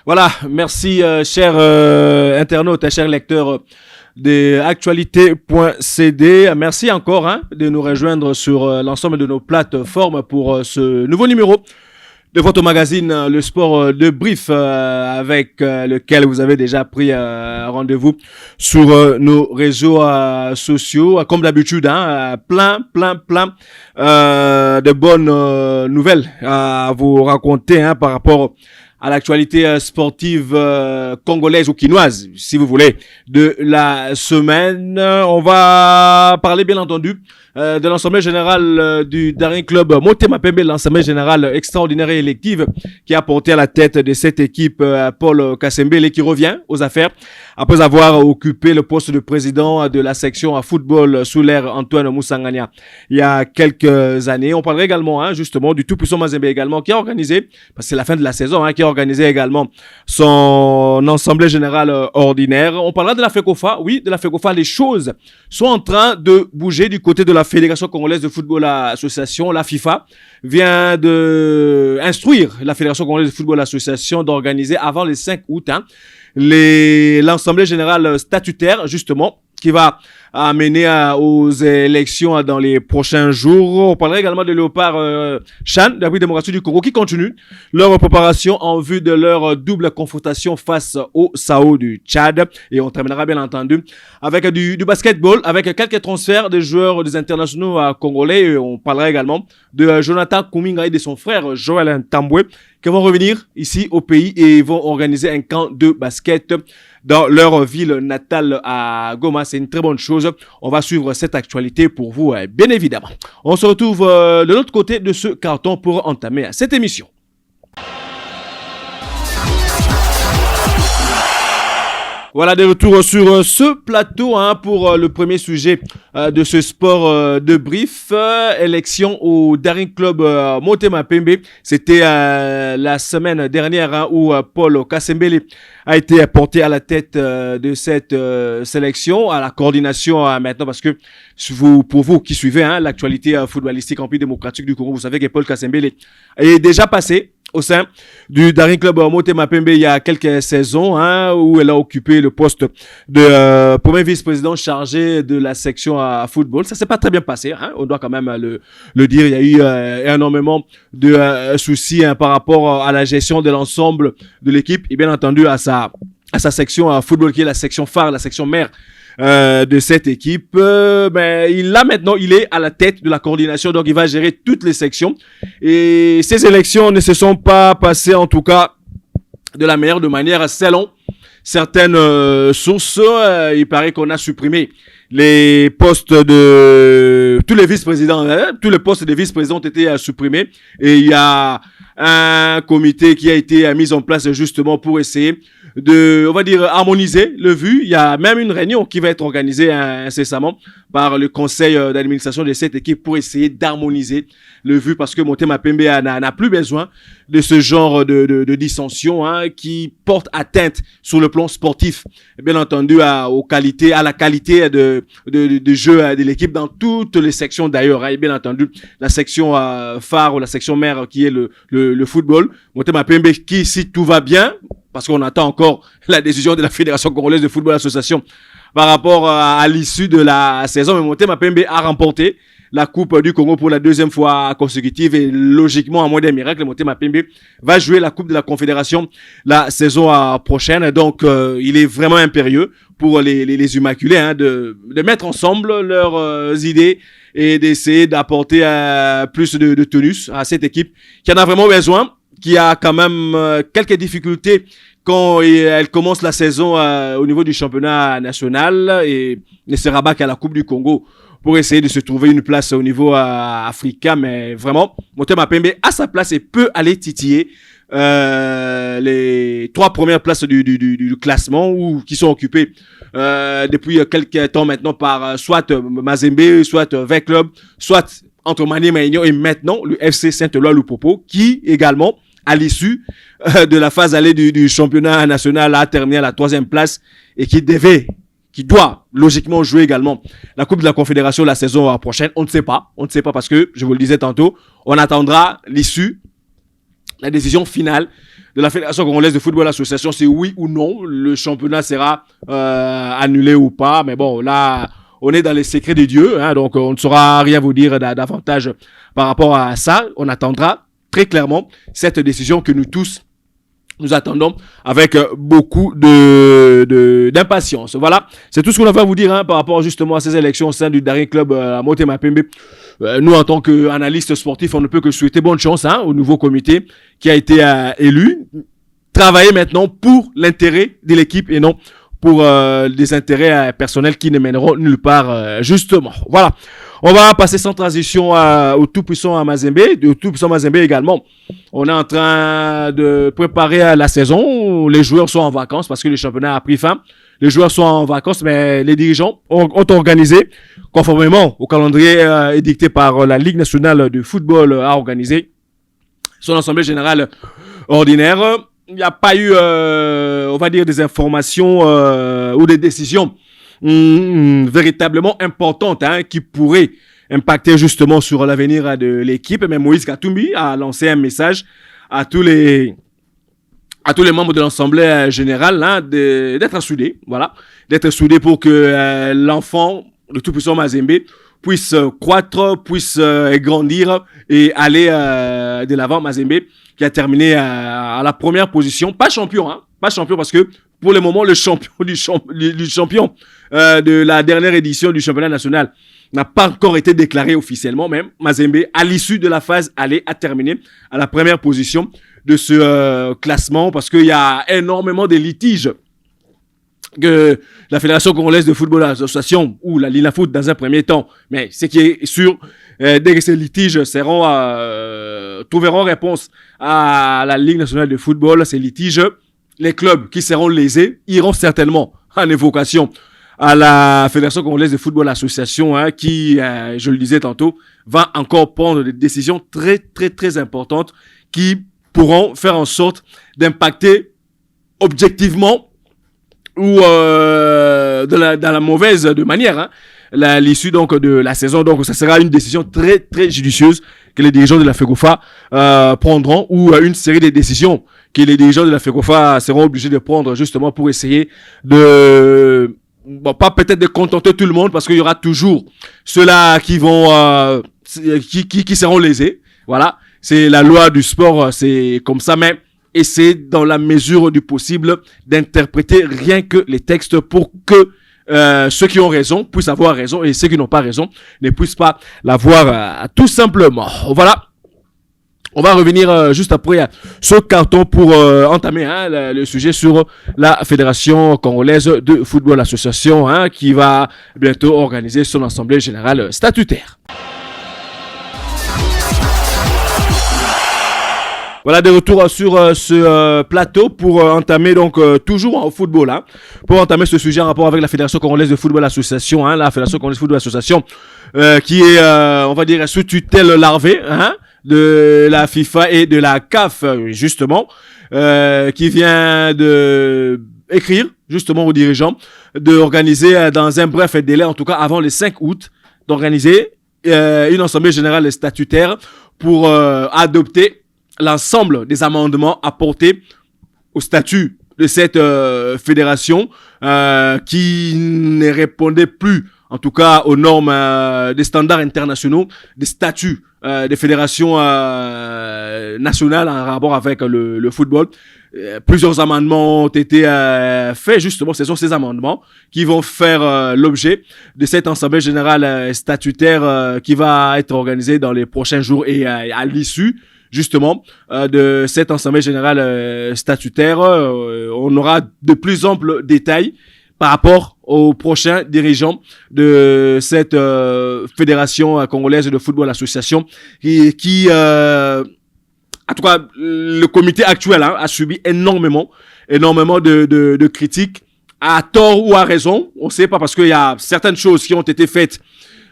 Voilà, merci chers internautes, chers lecteurs de actualité.cd. Merci encore de nous rejoindre sur l'ensemble de nos plateformes pour ce nouveau numéro de votre magazine Le Sport de Brief avec lequel vous avez déjà pris rendez-vous sur nos réseaux sociaux. Comme d'habitude, plein de bonnes nouvelles à vous raconter par rapport à l'actualité sportive congolaise ou quinoise, si vous voulez, de la semaine. On va parler, bien entendu, de l'Assemblée générale du Daring Club Motema Pembe, l'Assemblée générale extraordinaire et élective qui a porté à la tête de cette équipe Paul Kasembele, qui revient aux affaires après avoir occupé le poste de président de la section à football sous l'ère Antoine Moussangania il y a quelques années. On parlera également justement du tout-puissant Mazembe également, qui a organisé, parce que c'est la fin de la saison, qui a organisé également son assemblée générale ordinaire. On parlera de la FECOFA. Oui, de la FECOFA, les choses sont en train de bouger du côté de la Fédération congolaise de football association. La FIFA vient de instruire la Fédération congolaise de football association d'organiser avant le 5 août l'assemblée générale statutaire, justement, qui va amener aux élections dans les prochains jours. On parlera également de Léopard Chan, de la République démocratique du Congo, qui continue leur préparation en vue de leur double confrontation face au Sao du Tchad. Et on terminera bien entendu avec du basketball, avec quelques transferts de joueurs des internationaux congolais. Et on parlera également de Jonathan Kuminga et de son frère Joël Tamboué, qui vont revenir ici au pays et vont organiser un camp de basket dans leur ville natale à Goma. C'est une très bonne chose. On va suivre cette actualité pour vous, bien évidemment. On se retrouve de l'autre côté de ce carton pour entamer cette émission. Voilà, de retour sur ce plateau pour le premier sujet de ce sport de brief. Élection au Daring Club Motema Pembe. C'était la semaine dernière où Paul Kasembele a été porté à la tête de cette sélection, à la coordination maintenant, parce que pour vous qui suivez l'actualité footballistique en pays démocratique du Congo, vous savez que Paul Kasembele est déjà passé au sein du Daring Club Motema Pembe il y a quelques saisons où elle a occupé le poste de premier vice-président chargé de la section à football. Ça s'est pas très bien passé, on doit quand même le dire. Il y a eu énormément de soucis par rapport à la gestion de l'ensemble de l'équipe et bien entendu à sa section à football qui est la section phare, la section mère de cette équipe. Il est à la tête de la coordination, donc il va gérer toutes les sections. Et ces élections ne se sont pas passées, en tout cas, de la meilleure de manière, selon certaines sources. Il paraît qu'on a supprimé les postes de tous les vice-présidents. Tous les postes de vice-présidents ont été supprimés. Et il y a un comité qui a été mis en place justement pour essayer de, on va dire, harmoniser le vu. Il y a même une réunion qui va être organisée incessamment par le conseil d'administration de cette équipe pour essayer d'harmoniser le vu, parce que Motema Pembe n'a plus besoin de ce genre de dissension qui porte atteinte sur le plan sportif, bien entendu à la qualité de jeu de l'équipe dans toutes les sections d'ailleurs, et bien entendu la section phare ou la section mère qui est le football. Motema Pembe qui, si tout va bien, parce qu'on attend encore la décision de la Fédération congolaise de football association par rapport à l'issue de la saison, mais Motema Pembe a remporté la Coupe du Congo pour la deuxième fois consécutive et logiquement, à moins d'un miracle, Motema Pembe va jouer la Coupe de la Confédération la saison prochaine. Donc, il est vraiment impérieux pour les Immaculés de mettre ensemble leurs idées et d'essayer d'apporter plus de tenus à cette équipe qui en a vraiment besoin, qui a quand même quelques difficultés quand elle commence la saison au niveau du championnat national et ne se rabat qu'à la Coupe du Congo pour essayer de se trouver une place au niveau africain. Mais vraiment, Motema Pembe a sa place et peut aller titiller les 3 premières places du classement qui sont occupées depuis quelques temps maintenant par soit Mazembe, soit V Club, soit entre Maniema et maintenant le FC Saint-Éloi-Lupopo, qui également à l'issue de la phase allée du championnat national a terminé à la 3e place et qui doit logiquement jouer également la Coupe de la Confédération la saison prochaine. On ne sait pas parce que, je vous le disais tantôt, on attendra l'issue La décision finale de la Fédération congolaise de football association, c'est oui ou non, le championnat sera annulé ou pas. Mais bon, là, on est dans les secrets de Dieu, hein, donc on ne saura rien vous dire davantage par rapport à ça. On attendra très clairement cette décision que nous tous nous attendons avec beaucoup d'impatience. Voilà, c'est tout ce qu'on a à vous dire, hein, par rapport justement à ces élections au sein du Daring Club Motema Pembe. Nous, en tant qu'analystes sportifs, on ne peut que souhaiter bonne chance, hein, au nouveau comité qui a été élu. Travailler maintenant pour l'intérêt de l'équipe et non pour des intérêts personnels qui ne mèneront nulle part, justement. Voilà. On va passer sans transition au tout-puissant Mazembe, au tout-puissant Mazembe également. On est en train de préparer la saison. Les joueurs sont en vacances parce que le championnat a pris fin. Les joueurs sont en vacances, mais les dirigeants ont organisé, conformément au calendrier édicté par la Ligue nationale de football, a organisé son assemblée générale ordinaire. Il n'y a pas eu, on va dire, des informations ou des décisions véritablement importantes, hein, qui pourraient impacter justement sur l'avenir de l'équipe. Mais Moïse Katumbi a lancé un message à tous les membres de l'Assemblée générale, hein, d'être soudés, voilà, d'être soudés pour que l'enfant, le tout-puissant Mazembe, puisse croître, puisse grandir et aller de l'avant. Mazembe qui a terminé à la première position, pas champion, hein, pas champion parce que pour le moment le champion du champion de la dernière édition du championnat national n'a pas encore été déclaré officiellement. Même Mazembe, à l'issue de la phase aller, a terminé à la première position de ce classement parce qu'il y a énormément de litiges que la Fédération congolaise de football association ou la Linafoot dans un premier temps, mais ce qui est sûr, dès que ces litiges trouveront réponse à la Ligue nationale de football, ces litiges, les clubs qui seront lésés iront certainement en évocation à la Fédération congolaise de football association, hein, qui, je le disais tantôt, va encore prendre des décisions très très très importantes qui pourront faire en sorte d'impacter objectivement ou dans la mauvaise de manière, hein, l'issue donc de la saison. Donc ça sera une décision très très judicieuse que les dirigeants de la FECOFA prendront, ou une série de décisions que les dirigeants de la FECOFA seront obligés de prendre justement pour essayer de, bon, pas peut-être de contenter tout le monde, parce qu'il y aura toujours ceux-là qui vont qui seront lésés. Voilà, c'est la loi du sport, c'est comme ça. Mais essayer dans la mesure du possible d'interpréter rien que les textes pour que ceux qui ont raison puissent avoir raison et ceux qui n'ont pas raison ne puissent pas l'avoir, tout simplement. Voilà. On va revenir juste après ce carton pour entamer, hein, le sujet sur la Fédération congolaise de football association, hein, qui va bientôt organiser son assemblée générale statutaire. Voilà, de retour sur ce plateau pour entamer donc toujours au football, hein, pour entamer ce sujet en rapport avec la Fédération congolaise de football association, hein, la Fédération congolaise de football association qui est, on va dire, sous tutelle larvée, hein, de la FIFA et de la CAF, justement, qui vient de écrire justement aux dirigeants d'organiser dans un bref délai, en tout cas avant le 5 août, d'organiser une assemblée générale statutaire pour adopter l'ensemble des amendements apportés au statut de cette fédération qui ne répondait plus, en tout cas, aux normes des standards internationaux, des statuts des fédérations nationales en rapport avec le football. Plusieurs amendements ont été faits, justement. Ce sont ces amendements qui vont faire l'objet de cette assemblée générale statutaire qui va être organisée dans les prochains jours, et à l'issue justement de cette assemblée générale statutaire, on aura de plus amples détails par rapport aux prochains dirigeants de cette fédération congolaise de football association qui en tout cas, le comité actuel, hein, a subi énormément de critiques, à tort ou à raison. On sait pas, parce qu'il y a certaines choses qui ont été faites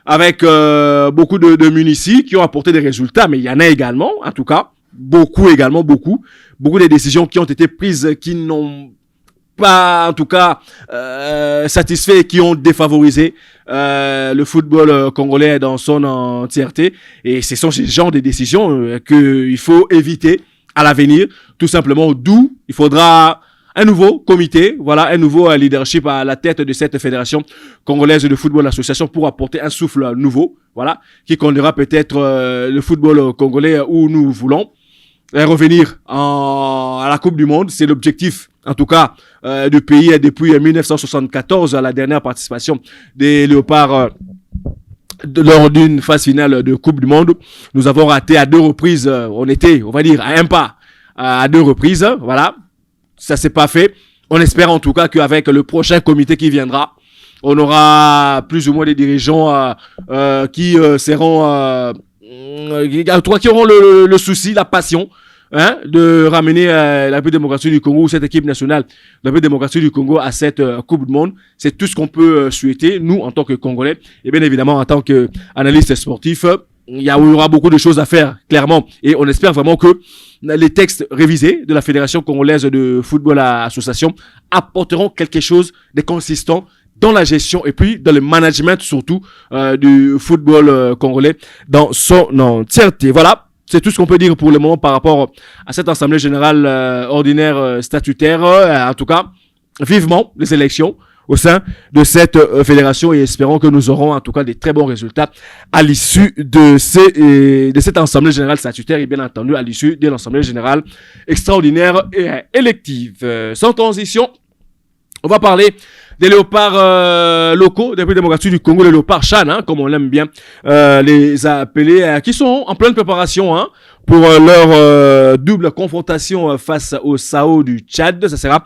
avec beaucoup de munici qui ont apporté des résultats, mais il y en a également, en tout cas, beaucoup de décisions qui ont été prises qui n'ont pas, en tout cas, satisfait et qui ont défavorisé le football congolais dans son entièreté. Et ce sont ces genres de décisions qu'il faut éviter à l'avenir, tout simplement, d'où il faudra un nouveau comité, voilà, un nouveau leadership à la tête de cette fédération congolaise de football association pour apporter un souffle nouveau, voilà, qui conduira peut-être le football congolais où nous voulons revenir à la Coupe du Monde. C'est l'objectif, en tout cas, du pays depuis 1974, à la dernière participation des Léopards lors d'une phase finale de Coupe du Monde. Nous avons raté à 2 reprises, on était, on va dire, à un pas, à 2 reprises, voilà. Ça s'est pas fait. On espère en tout cas qu'avec le prochain comité qui viendra, on aura plus ou moins des dirigeants qui seront, qui auront le souci, la passion, hein, de ramener la République démocratique du Congo ou cette équipe nationale de la République démocratique du Congo à cette Coupe du Monde. C'est tout ce qu'on peut souhaiter, nous, en tant que Congolais, et bien évidemment en tant qu'analyste sportif. Il y aura beaucoup de choses à faire, clairement, et on espère vraiment que les textes révisés de la Fédération congolaise de football association apporteront quelque chose de consistant dans la gestion et puis dans le management surtout du football congolais dans son entièreté. Voilà, c'est tout ce qu'on peut dire pour le moment par rapport à cette assemblée générale ordinaire statutaire. En tout cas, vivement les élections au sein de cette fédération et espérons que nous aurons en tout cas des très bons résultats à l'issue de cette assemblée générale statutaire et bien entendu à l'issue de l'assemblée générale extraordinaire et élective. Sans transition, on va parler des léopards locaux des Républiques démocratiques du Congo, les léopards Chan, hein, comme on l'aime bien les appeler, qui sont en pleine préparation hein, pour leur double confrontation face au SAO du Tchad. Ça sera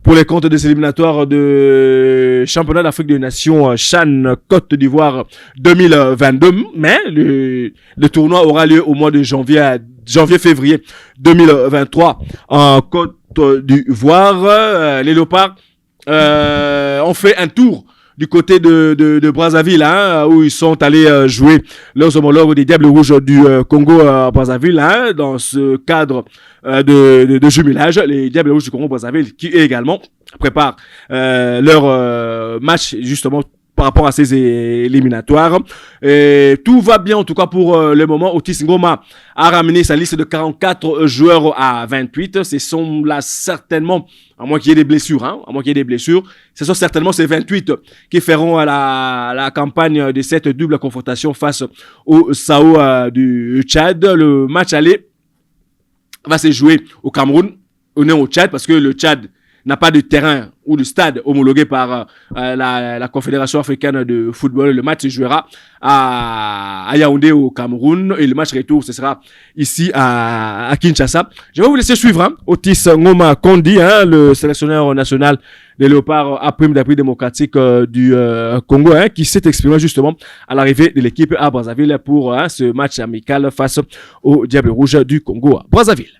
pour les comptes des éliminatoires de championnat d'Afrique des Nations Chan Côte d'Ivoire 2022. Mais le tournoi aura lieu au mois de janvier-février 2023 en Côte d'Ivoire. Les léopards ont fait un tour du côté de Brazzaville, hein, où ils sont allés jouer leurs homologues des Diables Rouges du Congo à Brazzaville, hein, dans ce cadre de jumelage. Les Diables Rouges du Congo Brazzaville qui également préparent leur match justement par rapport à ces éliminatoires. Et tout va bien en tout cas pour le moment. Otis Ngoma a ramené sa liste de 44 joueurs à 28. Ce sont là certainement, à moins qu'il y ait des blessures, hein, à moins qu'il y ait des blessures, ce sont certainement ces 28 qui feront la campagne de cette double confrontation face au SAO du Tchad. Le match aller va se jouer au Cameroun, au Tchad, parce que le Tchad n'a pas de terrain ou de stade homologué par la Confédération africaine de football. Le match se jouera à Yaoundé au Cameroun et le match retour ce sera ici à Kinshasa. Je vais vous laisser suivre hein, Otis Ngoma Kondi, hein, le sélectionneur national des Léopards à prime d'Afrique démocratique du Congo, hein, qui s'est exprimé justement à l'arrivée de l'équipe à Brazzaville pour ce match amical face aux Diables Rouges du Congo à Brazzaville.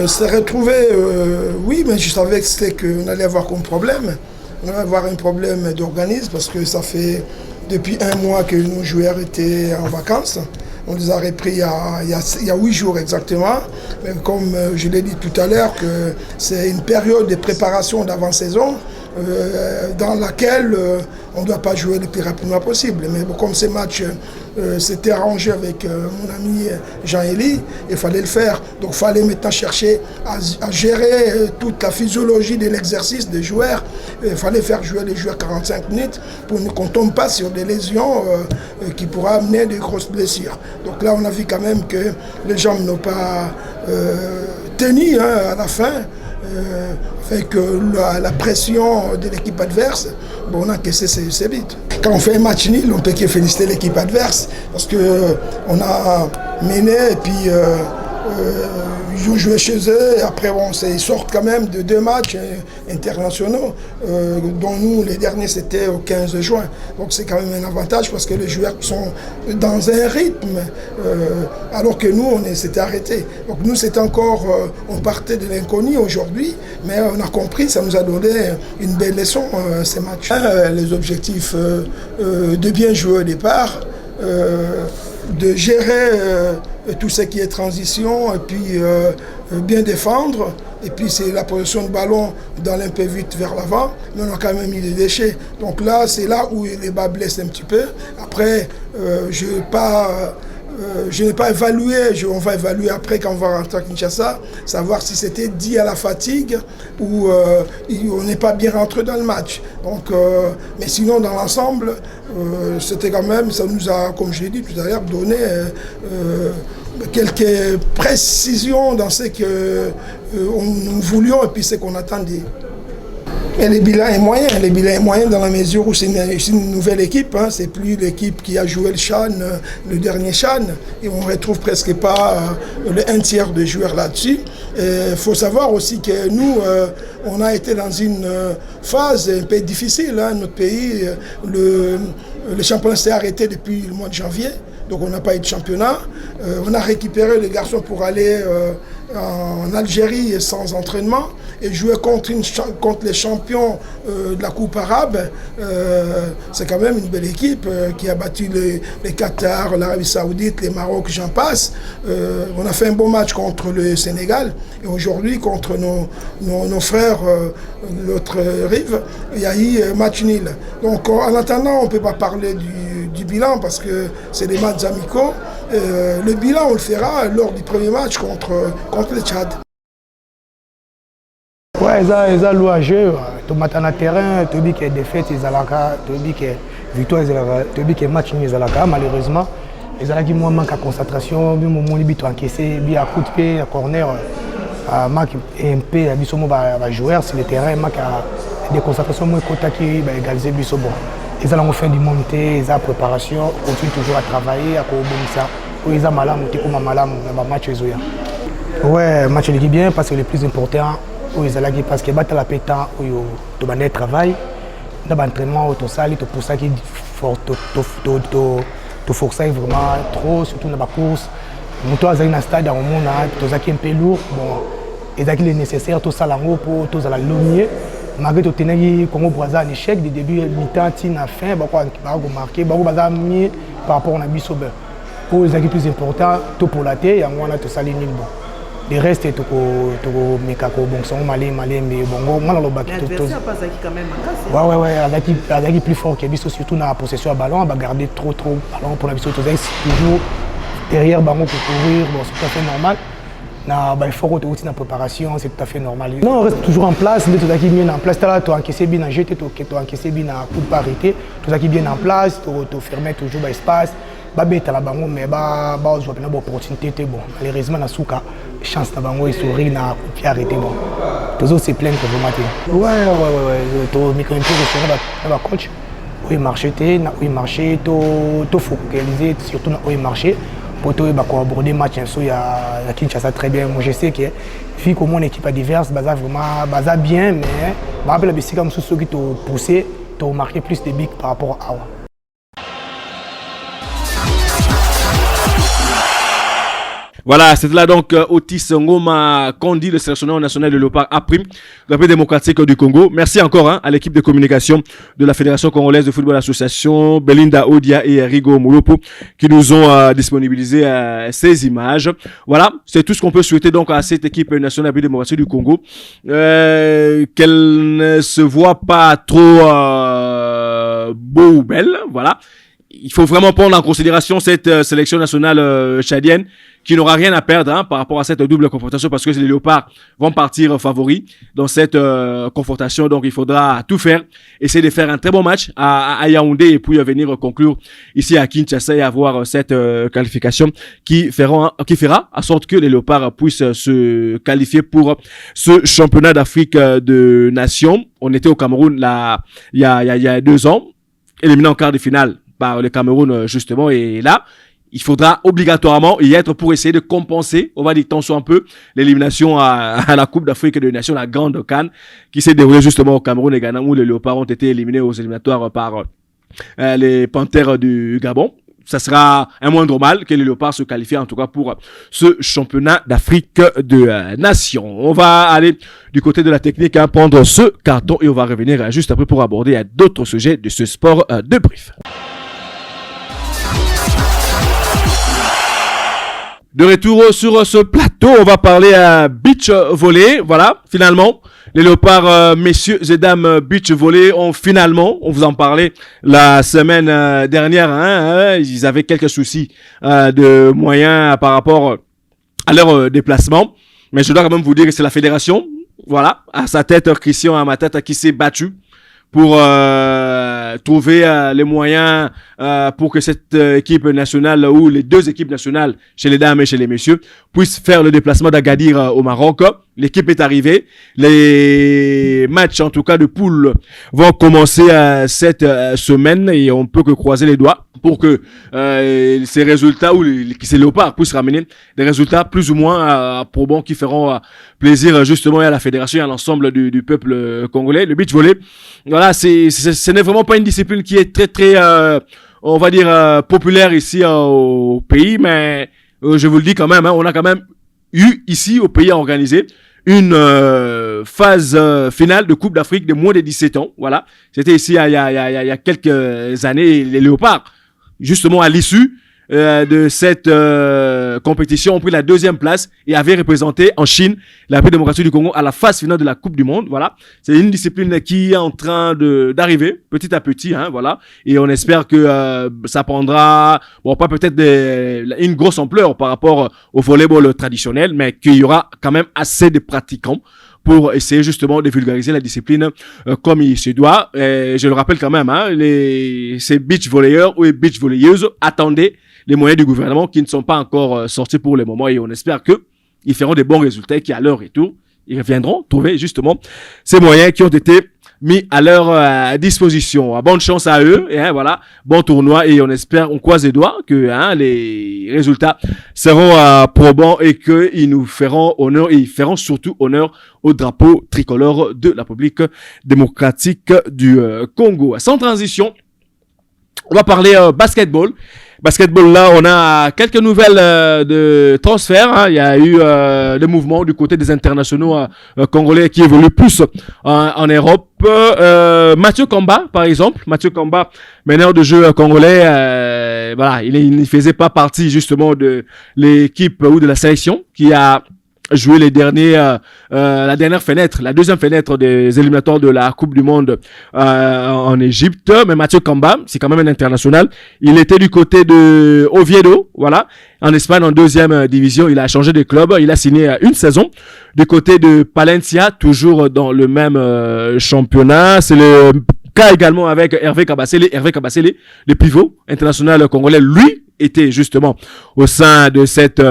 C'est retrouvé, oui, mais je savais que c'était qu'on allait avoir comme problème. On allait avoir un problème d'organisme parce que ça fait depuis 1 mois que nos joueurs étaient en vacances. On les a repris il y a 8 jours exactement. Mais comme je l'ai dit tout à l'heure, que c'est une période de préparation d'avant-saison dans laquelle on ne doit pas jouer le plus rapidement possible. Mais bon, comme ces matchs s'étaient arrangés avec mon ami Jean-Élie, il fallait le faire. Donc il fallait maintenant chercher à gérer toute la physiologie de l'exercice des joueurs. Il fallait faire jouer les joueurs 45 minutes pour qu'on ne tombe pas sur des lésions qui pourraient amener de grosses blessures. Donc là, on a vu quand même que les jambes n'ont pas tenu hein, à la fin. Avec la pression de l'équipe adverse, bon, on a encaissé ces buts. Quand on fait un match nul, on peut que féliciter l'équipe adverse parce qu'on a mené et puis ils ont joué chez eux et après bon, ils sortent quand même de 2 matchs internationaux dont nous les derniers c'était au 15 juin. Donc c'est quand même un avantage parce que les joueurs sont dans un rythme alors que nous on s'était arrêtés. Donc nous c'était encore, on partait de l'inconnu aujourd'hui mais on a compris, ça nous a donné une belle leçon ces matchs. Les objectifs de bien jouer au départ, de gérer tout ce qui est transition, et puis bien défendre. Et puis c'est la position de ballon d'aller un peu vite vers l'avant, mais on a quand même mis des déchets. Donc là, c'est là où les bas blessent un petit peu. Après, je n'ai pas évalué, on va évaluer après quand on va rentrer à Kinshasa, savoir si c'était dû à la fatigue ou on n'est pas bien rentré dans le match. Donc, mais sinon, dans l'ensemble, c'était quand même, ça nous a, comme je l'ai dit tout à l'heure, donné quelques précisions dans ce que nous voulions et puis ce qu'on attendait. Et le bilan est moyen dans la mesure où c'est une nouvelle équipe, hein. C'est plus l'équipe qui a joué le CHAN, le dernier CHAN, et on ne retrouve presque pas un tiers de joueurs là-dessus. Il faut savoir aussi que nous, on a été dans une phase un peu difficile, hein. Notre pays, le championnat s'est arrêté depuis le mois de janvier, donc on n'a pas eu de championnat. On a récupéré les garçons pour aller en Algérie sans entraînement et jouer contre les champions de la Coupe arabe. C'est quand même une belle équipe qui a battu les Qatar, l'Arabie Saoudite, les Maroc, j'en passe. On a fait un bon match contre le Sénégal et aujourd'hui contre nos frères de l'autre rive, il y a eu match nul. Donc en attendant, on ne peut pas parler du bilan parce que c'est des matchs amicaux. Le bilan, on le fera lors du premier match contre le Tchad. Ouais, ils ont loué à jeu. Tu mets dans le terrain, tu dis qu'il y a défaite, ils ont tu dis qu'il y a victoire, tu dis qu'il y a match, ils ont malheureusement. Ils ont moins manque de concentration, ils ont encaissé, ils ont coup de pied, à corner. Marc MP, ils va jouer sur le terrain, Marc a des concentrations moins côté qui égaliser Bissobo. Ils ont fait du monter, ils ont la préparation, ils continuent toujours à travailler, à ça. Ils ont malam, ils ont malam, match ouais, match est bien parce que le plus important, parce que battre la pétanque, tu vas aller travail, tu vas entraînement, tu sali, tu pour ça qui tu forces vraiment trop, surtout dans la course. Tu as un stade dans le monde, tu as un peu lourd, bon, et ça est nécessaire, tout ça pour tout ça la lumière. Malgré tout le Congo Brazza en échec, du début mi-temps, à la fin, il marqué, mieux par rapport à Bissobe. Pour les équipes plus importantes, tout pour la tête, il y a moins de tout ça les nul. Le reste est tout mekako bon son malé mais bon moi le baki tout quand même ouais avec plus fort que Bisso surtout dans la possession à ballon, va garder trop ballon pour la Bisso toujours derrière ballon pour courir, bon c'est tout à fait normal. Il faut que tu aies une préparation, c'est tout à fait normal. Non, on reste toujours en place, tout ça qui est bien en place, tu as encaissé bien à jeter, tu as encaissé bien à coup de parité, tout ça qui est bien en place, tu fermes toujours l'espace. Mais je vois une opportunité. Bon, malheureusement, il y a une chance de sourire, de arrêter. Bon. Tous autres, c'est plein de matin. Ouais. Tu as un coach. Oui, marché, tu focaliser surtout dans le marché. Pour aborder le match, il y a Kinshasa très bien. Moi, je sais que vu que mon équipe est diverse, c'est vraiment bien, mais je rappelle que comme ceux qui t'ont poussé, tu as marqué plus de buts par rapport à eux. Voilà, c'était là donc Otis Ngoma Kondi, le sélectionneur national de Léopard A', de la République démocratique du Congo. Merci encore à l'équipe de communication de la Fédération congolaise de football association, Belinda Odia et Rigo Moulopo, qui nous ont disponibilisé ces images. Voilà, c'est tout ce qu'on peut souhaiter donc à cette équipe nationale de la République démocratique du Congo. Qu'elle ne se voit pas trop beau ou belle, voilà. Il faut vraiment prendre en considération cette sélection nationale tchadienne qui n'aura rien à perdre par rapport à cette double confrontation parce que les Léopards vont partir favoris dans cette confrontation. Donc, il faudra tout faire, essayer de faire un très bon match à Yaoundé et puis venir conclure ici à Kinshasa et avoir cette qualification qui fera en sorte que les Léopards puissent se qualifier pour ce championnat d'Afrique de nations. On était au Cameroun il y a 2 ans, éliminé en quart de finale par le Cameroun justement, et là il faudra obligatoirement y être pour essayer de compenser, on va dire tant soit un peu, l'élimination à la Coupe d'Afrique des Nations, la grande CAN, qui s'est déroulée justement au Cameroun et Ghana, où les Léopards ont été éliminés aux éliminatoires par les Panthères du Gabon. Ça sera un moindre mal que les Léopards se qualifient en tout cas pour ce championnat d'Afrique de Nations. On va aller du côté de la technique, prendre ce carton et on va revenir juste après pour aborder d'autres sujets de ce sport de brief. De retour sur ce plateau, on va parler à beach volley. Voilà, finalement, les léopards, messieurs et dames beach volley ont finalement, on vous en parlait la semaine dernière, ils avaient quelques soucis de moyens par rapport à leur déplacement. Mais je dois quand même vous dire que c'est la fédération, voilà, à sa tête, Christian Amatata, qui s'est battu pour trouver les moyens pour que cette équipe nationale ou les deux équipes nationales, chez les dames et chez les messieurs, puissent faire le déplacement d'Agadir au Maroc. L'équipe est arrivée. Les matchs, en tout cas de poule, vont commencer cette semaine et on peut que croiser les doigts pour que ces résultats ou ces léopards puissent ramener des résultats plus ou moins probants qui feront plaisir justement à la fédération et à l'ensemble du peuple congolais. Le beach volley, voilà, ce n'est vraiment pas une discipline qui est très on va dire populaire ici au pays, mais je vous le dis quand même, on a quand même eu ici au pays à organiser une phase finale de Coupe d'Afrique de moins de 17 ans. Voilà, c'était ici il y a quelques années. Les léopards, justement à l'issue de cette compétition, ont pris la 2e place et avaient représenté en Chine la République démocratique du Congo à la phase finale de la Coupe du Monde. Voilà, c'est une discipline qui est en train d'arriver petit à petit, voilà, et on espère que ça prendra, bon, pas peut-être une grosse ampleur par rapport au volleyball traditionnel, mais qu'il y aura quand même assez de pratiquants pour essayer justement de vulgariser la discipline comme il se doit. Et je le rappelle quand même, ces beach volleyeurs ou beach volleyeuses attendaient les moyens du gouvernement qui ne sont pas encore sortis pour le moment, et on espère que ils feront des bons résultats et qu'à leur retour, ils reviendront trouver justement ces moyens qui ont été mis à leur disposition. Bonne chance à eux, et voilà, bon tournoi, et on espère, on croise les doigts que les résultats seront probants et qu'ils nous feront honneur, et ils feront surtout honneur au drapeau tricolore de la République démocratique du Congo. Sans transition, on va parler basketball. Basketball, là, on a quelques nouvelles de transfert. Il y a eu des mouvements du côté des internationaux congolais qui évoluent plus en Europe. Mathieu Kamba, par exemple. Mathieu Kamba, meneur de jeu congolais. Voilà, il ne faisait pas partie justement de l'équipe ou de la sélection qui a joué la dernière fenêtre, la 2e fenêtre des éliminatoires de la Coupe du Monde en Égypte. Mais Mathieu Kamba, c'est quand même un international. Il était du côté de Oviedo, voilà, en Espagne, en 2e division. Il a changé de club. Il a signé une saison du côté de Palencia, toujours dans le même championnat. C'est le cas également avec Hervé Kabasele. Hervé Kabasele, le pivot international congolais, lui était justement au sein de cette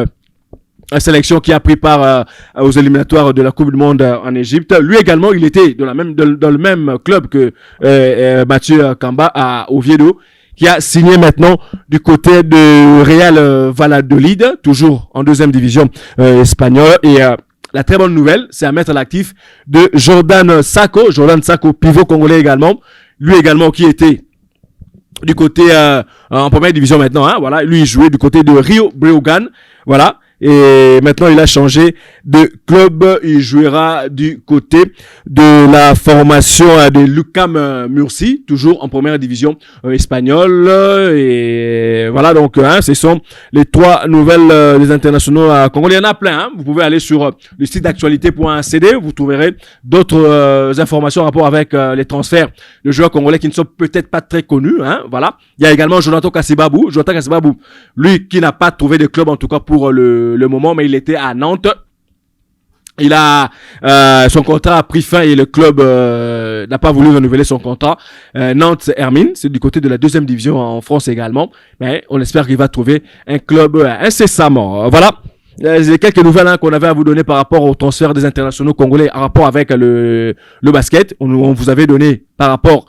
sélection qui a pris part aux éliminatoires de la Coupe du Monde en Égypte. Lui également, il était dans le même club que Mathieu Kamba à Oviedo, qui a signé maintenant du côté de Real Valladolid, toujours en 2e division espagnole. Et la très bonne nouvelle, c'est à mettre à l'actif de Jordan Sako, pivot congolais également. Lui également qui était du côté en 1re division maintenant, voilà, lui il jouait du côté de Rio Breogán, voilà. Et maintenant, il a changé de club. Il jouera du côté de la formation de Lucam Murcie, toujours en 1re division espagnole. Et voilà, donc, ce sont les 3 nouvelles des internationaux congolais. Il y en a plein. Vous pouvez aller sur le site d'actualité.cd. Vous trouverez d'autres informations en rapport avec les transferts de joueurs congolais qui ne sont peut-être pas très connus. Voilà. Il y a également Jonathan Kassibabou, lui qui n'a pas trouvé de club en tout cas pour le moment, mais il était à Nantes. Il a son contrat a pris fin et le club n'a pas voulu renouveler son contrat. Nantes Hermine, c'est du côté de la 2e division en France également, mais on espère qu'il va trouver un club incessamment. Voilà. C'est quelques nouvelles qu'on avait à vous donner par rapport au transfert des internationaux congolais en rapport avec le basket. On vous avait donné par rapport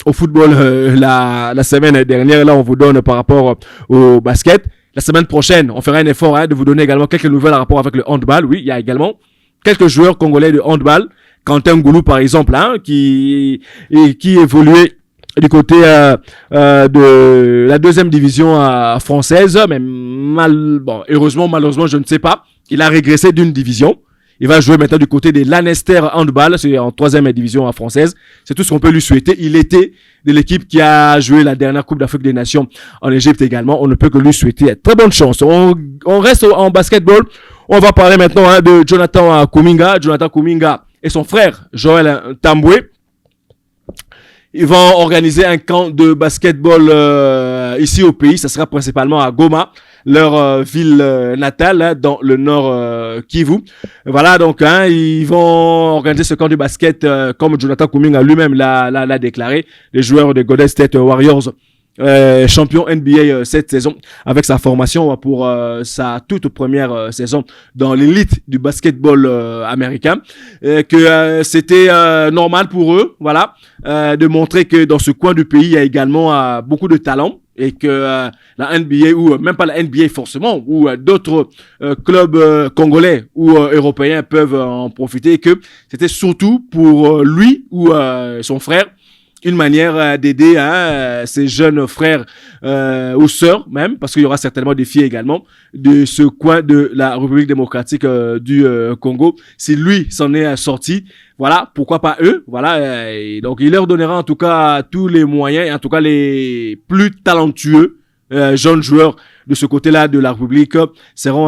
au football la semaine dernière. Là, on vous donne par rapport au basket. La semaine prochaine, on fera un effort de vous donner également quelques nouvelles en rapport avec le handball. Oui, il y a également quelques joueurs congolais de handball. Quentin Goulou, par exemple, qui évoluait du côté de la 2e division française. Mais heureusement, malheureusement, je ne sais pas. Il a régressé d'une division. Il va jouer maintenant du côté des Lanester Handball, c'est en 3e division française. C'est tout ce qu'on peut lui souhaiter. Il était de l'équipe qui a joué la dernière Coupe d'Afrique des Nations en Égypte également. On ne peut que lui souhaiter très bonne chance. On reste en basketball. On va parler maintenant de Jonathan Kuminga. Jonathan Kuminga et son frère Joël Tamboué. Ils vont organiser un camp de basketball ici au pays. Ça sera principalement à Goma, leur ville natale, dans le nord Kivu. Voilà, donc ils vont organiser ce camp de basket comme Jonathan Kuminga lui-même l'a déclaré. Les joueurs de Golden State Warriors, champion NBA cette saison, avec sa formation pour sa toute première saison dans l'élite du basketball américain, que c'était normal pour eux, voilà, de montrer que dans ce coin du pays il y a également beaucoup de talent, et que la NBA, ou même pas la NBA forcément, ou d'autres clubs congolais ou européens peuvent en profiter, et que c'était surtout pour lui ou son frère une manière d'aider ces jeunes frères ou sœurs même, parce qu'il y aura certainement des filles également de ce coin de la République démocratique du Congo. Si lui s'en est sorti, voilà, pourquoi pas eux, voilà. Et donc il leur donnera en tout cas tous les moyens, et en tout cas les plus talentueux jeunes joueurs de ce côté-là de la République seront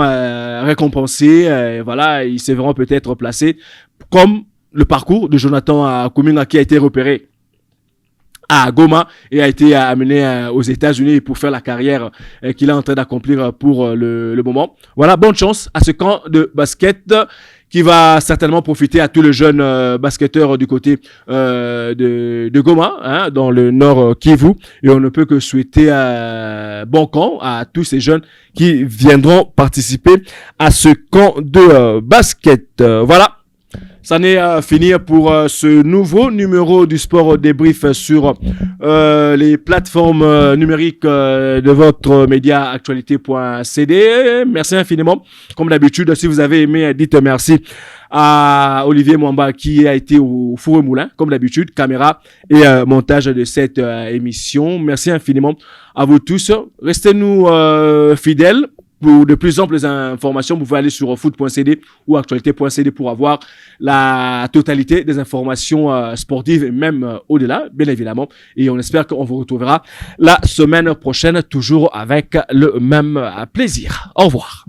récompensés. Voilà, ils se verront peut-être placés, comme le parcours de Jonathan Kuminga qui a été repéré à Goma et a été amené aux États-Unis pour faire la carrière qu'il est en train d'accomplir pour le moment. Voilà, bonne chance à ce camp de basket qui va certainement profiter à tous les jeunes basketteurs du côté de Goma, dans le nord Kivu. Et on ne peut que souhaiter bon camp à tous ces jeunes qui viendront participer à ce camp de basket. Voilà. Ça n'est fini pour ce nouveau numéro du Sport Débrief sur les plateformes numériques de votre média actualité.cd. Merci infiniment. Comme d'habitude, si vous avez aimé, dites merci à Olivier Mwamba qui a été au four et moulin, comme d'habitude, caméra et montage de cette émission. Merci infiniment à vous tous. Restez-nous fidèles. Pour de plus amples informations, vous pouvez aller sur foot.cd ou actualité.cd pour avoir la totalité des informations sportives et même au-delà, bien évidemment. Et on espère qu'on vous retrouvera la semaine prochaine, toujours avec le même plaisir. Au revoir.